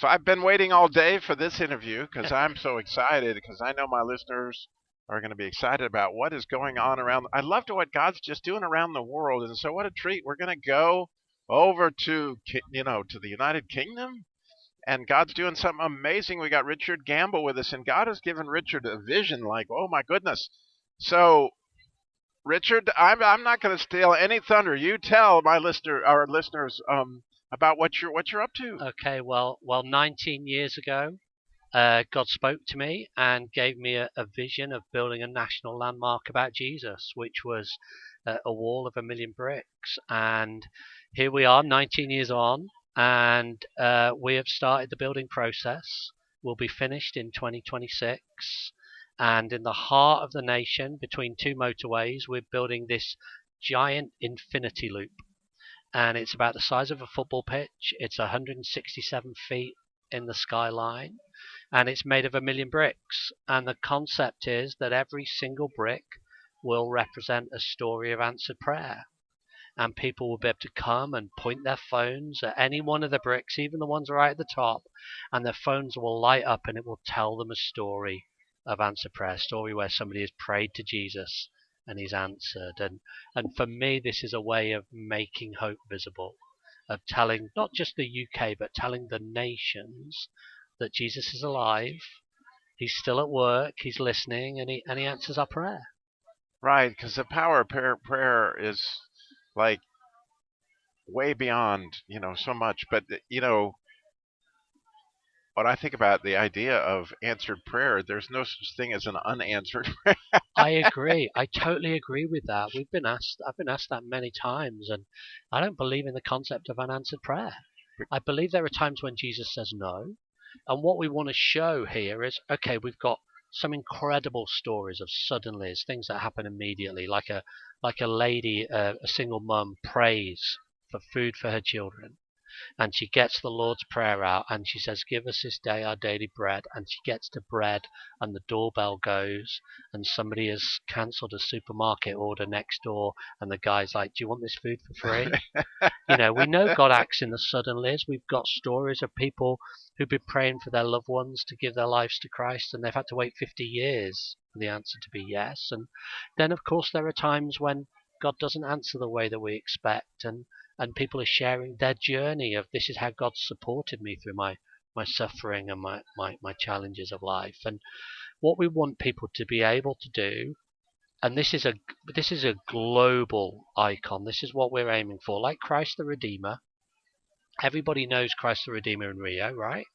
So I've been waiting all day for this interview because I'm so excited because I know my listeners are going to be excited about what is going on around. I love to what God's just doing around the world, and so what a treat! We're going to go over to to the United Kingdom, and God's doing something amazing. We got Richard Gamble with us, and God has given Richard a vision like, oh my goodness. So Richard, I'm not going to steal any thunder. You tell our listeners, about what you're up to. Okay, well, 19 years ago, God spoke to me and gave me a vision of building a national landmark about Jesus, which was a wall of 1,000,000 bricks. And here we are, 19 years on, and we have started the building process. We'll be finished in 2026. And in the heart of the nation, between two motorways, we're building this giant infinity loop. And it's about the size of a football pitch. It's 167 feet in the skyline, and it's made of 1,000,000 bricks. And the concept is that every single brick will represent a story of answered prayer. And people will be able to come and point their phones at any one of the bricks, even the ones right at the top, and their phones will light up and it will tell them a story of answered prayer, a story where somebody has prayed to Jesus and he's answered. And for me, this is a way of making hope visible, of telling not just the UK, but telling the nations that Jesus is alive, he's still at work, he's listening, and he answers our prayer. Right, because the power of prayer is like way beyond so much. But when I think about the idea of answered prayer, there's no such thing as an unanswered prayer. I agree. I totally agree with that. I've been asked that many times, and I don't believe in the concept of unanswered prayer. I believe there are times when Jesus says no. And what we want to show here is, okay, we've got some incredible stories of suddenlies, things that happen immediately, like a lady, a single mum prays for food for her children, and she gets the Lord's Prayer out and she says, give us this day our daily bread, and she gets to bread and the doorbell goes and somebody has cancelled a supermarket order next door and the guy's like, do you want this food for free? We know God acts in the suddenlies. We've got stories of people who've been praying for their loved ones to give their lives to Christ, and they've had to wait 50 years for the answer to be yes. And then, of course, there are times when God doesn't answer the way that we expect, and people are sharing their journey of this is how God supported me through my suffering and my challenges of life. And what we want people to be able to do, and this is a global icon. This is what we're aiming for. Like Christ the Redeemer. Everybody knows Christ the Redeemer in Rio, right?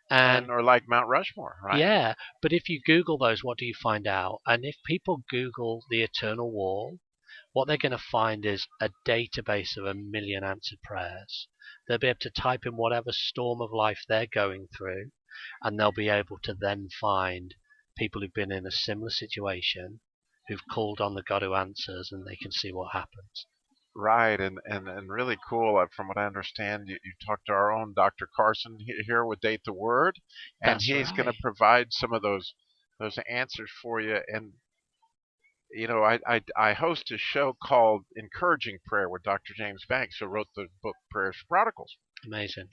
And or like Mount Rushmore, right? Yeah, but if you Google those, what do you find out? And if people Google the Eternal Wall, what they're going to find is a database of 1,000,000 answered prayers. They'll be able to type in whatever storm of life they're going through, and they'll be able to then find people who've been in a similar situation, who've called on the God who answers, and they can see what happens. Right, and really cool. From what I understand, you talked to our own Dr. Carson here with Date the Word, and That's he's going right. to provide some of those answers for you. And I host a show called Encouraging Prayer with Dr. James Banks, who wrote the book Prayers for Prodigals. Amazing.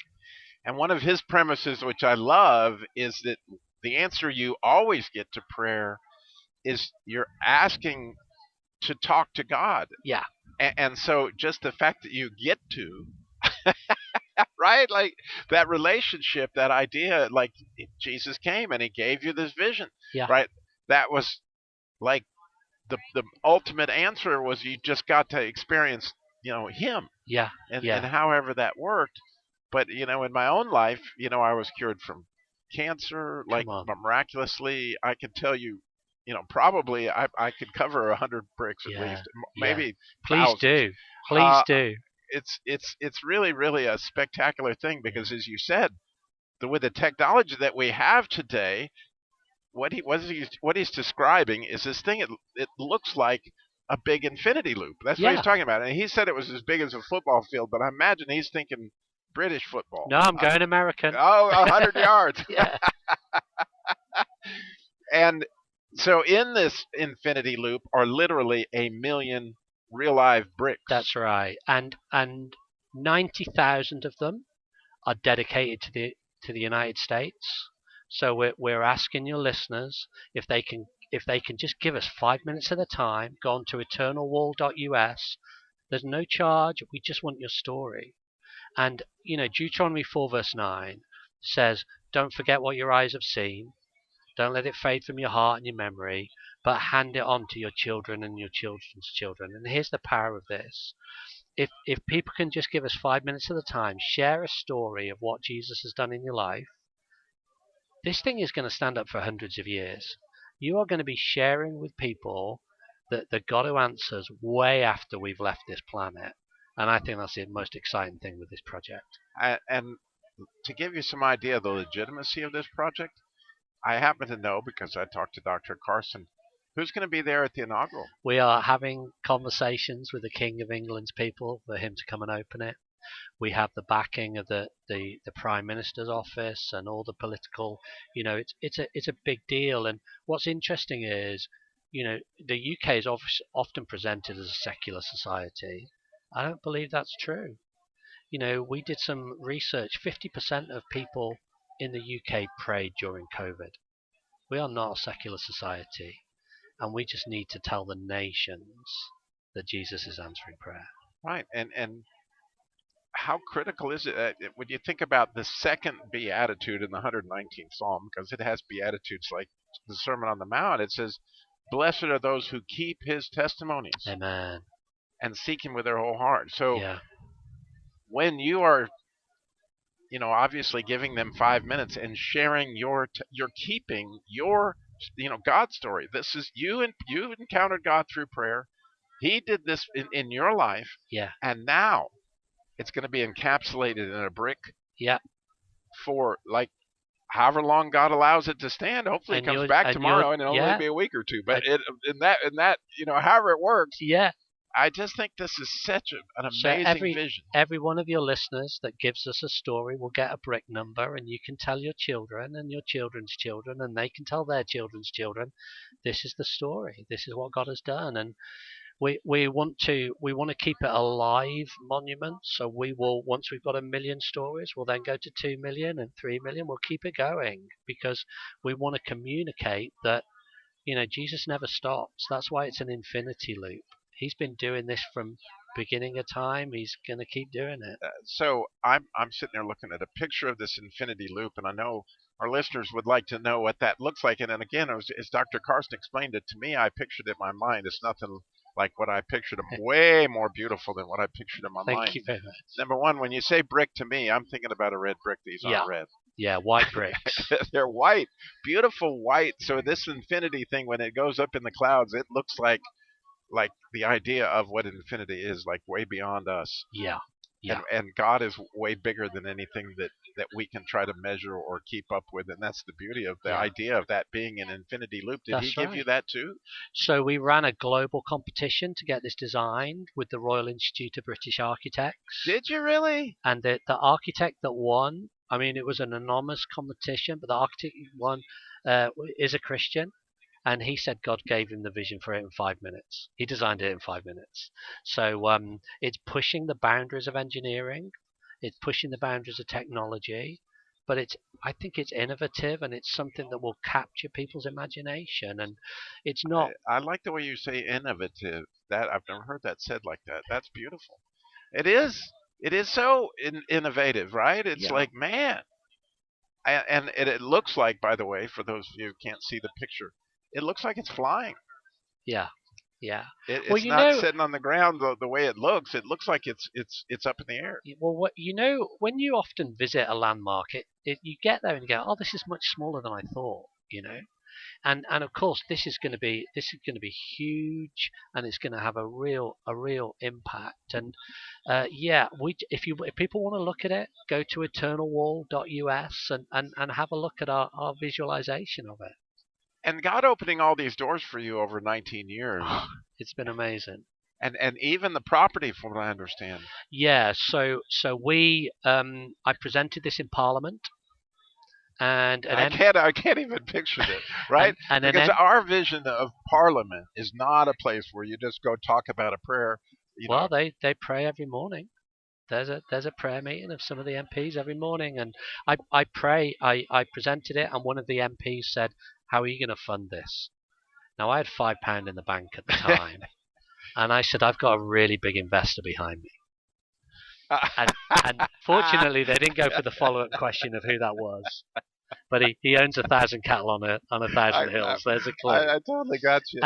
And one of his premises, which I love, is that the answer you always get to prayer is you're asking to talk to God. Yeah. And so just the fact that you get to, right? Like that relationship, that idea, like Jesus came and he gave you this vision, Yeah. right? That was like the ultimate answer was you just got to experience, him. Yeah. And Yeah. however that worked. But, in my own life, I was cured from cancer, like miraculously. I can tell you, probably I could cover 100 bricks at least, maybe Please thousands. do. It's really, really a spectacular thing because, as you said, with the technology that we have today, what he's describing is this thing. It looks like a big infinity loop. That's what he's talking about. And he said it was as big as a football field, but I imagine he's thinking British football. No, I'm going American. 100 yards. Yeah. And so in this infinity loop are literally 1,000,000 real live bricks. That's right. And 90,000 of them are dedicated to the United States. So we're asking your listeners if they can just give us 5 minutes at a time, go on to eternalwall.us. There's no charge. We just want your story. And Deuteronomy 4 verse 9 says, "Don't forget what your eyes have seen. Don't let it fade from your heart and your memory, but hand it on to your children and your children's children." And here's the power of this. If people can just give us 5 minutes at a time, share a story of what Jesus has done in your life, this thing is going to stand up for hundreds of years. You are going to be sharing with people the God who answers way after we've left this planet. And I think that's the most exciting thing with this project. And to give you some idea of the legitimacy of this project, I happen to know, because I talked to Dr. Carson, who's going to be there at the inaugural. We are having conversations with the King of England's people for him to come and open it. We have the backing of the Prime Minister's office and all the political, it's a big deal. And what's interesting is, the UK is often presented as a secular society. I don't believe that's true. We did some research. 50% of people in the UK prayed during COVID. We are not a secular society, and we just need to tell the nations that Jesus is answering prayer. Right, and how critical is it when you think about the second beatitude in the 119th Psalm, because it has beatitudes like the Sermon on the Mount. It says, "Blessed are those who keep his testimonies." Amen. And seek him with their whole heart. So yeah. When you are, obviously giving them 5 minutes and sharing you're keeping your, God story. This is you encountered God through prayer. He did this in your life. Yeah. And now it's going to be encapsulated in a brick. Yeah. For like however long God allows it to stand. Hopefully it comes back tomorrow, and it'll only be a week or two. But in that, however it works. Yeah. I just think this is such an amazing vision. Every one of your listeners that gives us a story will get a brick number, and you can tell your children and your children's children, and they can tell their children's children, this is the story. This is what God has done. And we want to keep it a live monument. So we will, once we've got 1 million stories, we'll then go to 2 million and 3 million. We'll keep it going because we want to communicate that, Jesus never stops. That's why it's an infinity loop. He's been doing this from beginning of time. He's going to keep doing it. So I'm sitting there looking at a picture of this infinity loop, and I know our listeners would like to know what that looks like. And then again, as Dr. Carson explained it to me, I pictured it in my mind. It's nothing like what I pictured. Way more beautiful than what I pictured in my mind. Thank you very much. Number one, when you say brick to me, I'm thinking about a red brick. These aren't red. Yeah, white bricks. They're white, beautiful white. So this infinity thing, when it goes up in the clouds, it looks like the idea of what infinity is, like way beyond us. Yeah. And God is way bigger than anything that we can try to measure or keep up with. And that's the beauty of the idea of that being an infinity loop. Did he give you that too? So we ran a global competition to get this designed with the Royal Institute of British Architects. Did you really? And the architect that won, I mean, it was an anonymous competition, but the architect who won is a Christian. And he said God gave him the vision for it in 5 minutes. He designed it in 5 minutes. So it's pushing the boundaries of engineering. It's pushing the boundaries of technology. But I think it's innovative, and it's something that will capture people's imagination. And it's not... I like the way you say innovative. That I've never heard that said like that. That's beautiful. It is. It is so innovative, right? It's like, man. And it looks like, by the way, for those of you who can't see the picture, it looks like it's flying. Yeah. It's not sitting on the ground the way it looks. It looks like it's up in the air. Well, when you often visit a landmark, you get there and you go, oh, this is much smaller than I thought. And of course this is going to be huge, and it's going to have a real impact. And if people want to look at it, go to eternalwall.us and have a look at our visualization of it. And God opening all these doors for you over 19 years. It's been amazing. And even the property, from what I understand. Yeah. So we I presented this in Parliament. And I can't even picture it, right? Because our vision of Parliament is not a place where you just go talk about a prayer. Well, they pray every morning. there's a prayer meeting of some of the MPs every morning, and I pray. I presented it, and one of the MPs said, "How are you going to fund this?" Now I had £5 in the bank at the time, and I said, "I've got a really big investor behind me." And fortunately, they didn't go for the follow-up question of who that was. But he owns 1,000 cattle on 1,000 hills. There's a clue. I totally got you.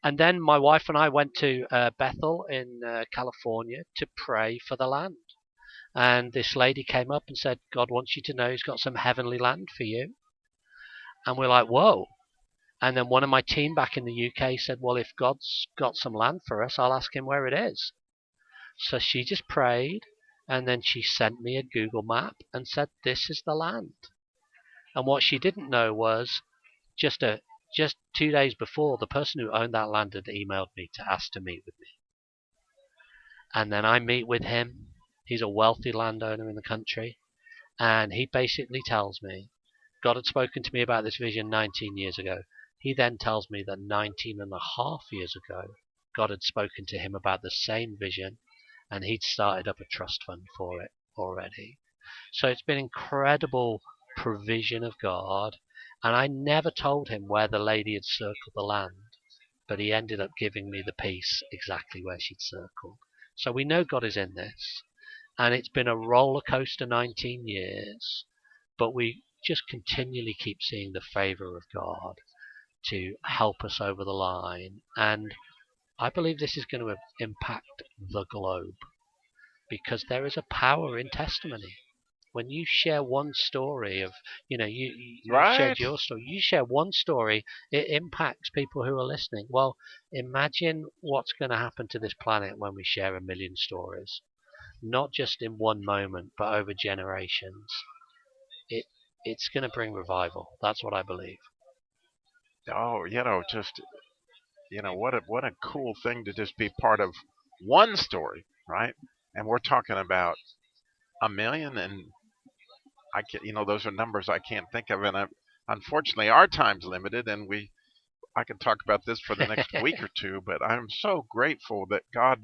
And then my wife and I went to Bethel in California to pray for the land. And this lady came up and said, "God wants you to know He's got some heavenly land for you." And we're like, whoa. And then one of my team back in the UK said, "Well, if God's got some land for us, I'll ask Him where it is." So she just prayed, and then she sent me a Google map and said, "This is the land." And what she didn't know was just 2 days before, the person who owned that land had emailed me to ask to meet with me. And then I meet with him. He's a wealthy landowner in the country. And he basically tells me, God had spoken to me about this vision 19 years ago. He then tells me that 19 and a half years ago, God had spoken to him about the same vision, and he'd started up a trust fund for it already. So it's been incredible provision of God. And I never told him where the lady had circled the land, but he ended up giving me the piece exactly where she'd circled. So we know God is in this. And it's been a roller coaster 19 years, but we just continually keep seeing the favor of God to help us over the line. And I believe this is going to impact the globe, because there is a power in testimony. When you share one story of, you shared your story, you share one story, it impacts people who are listening. Well, imagine what's going to happen to this planet when we share 1 million stories, not just in one moment, but over generations. It's going to bring revival. That's what I believe. Oh, just what a cool thing to just be part of one story, right? And we're talking about 1 million, and I can, those are numbers I can't think of, and unfortunately our time's limited, and I could talk about this for the next week or two, but I'm so grateful that God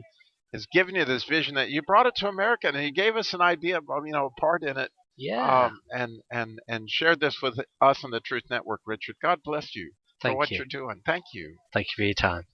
has given you this vision, that you brought it to America, and He gave us an idea of, a part in it. Yeah. And shared this with us on the Truth Network, Richard. God bless you for what you're doing. Thank you. Thank you for your time.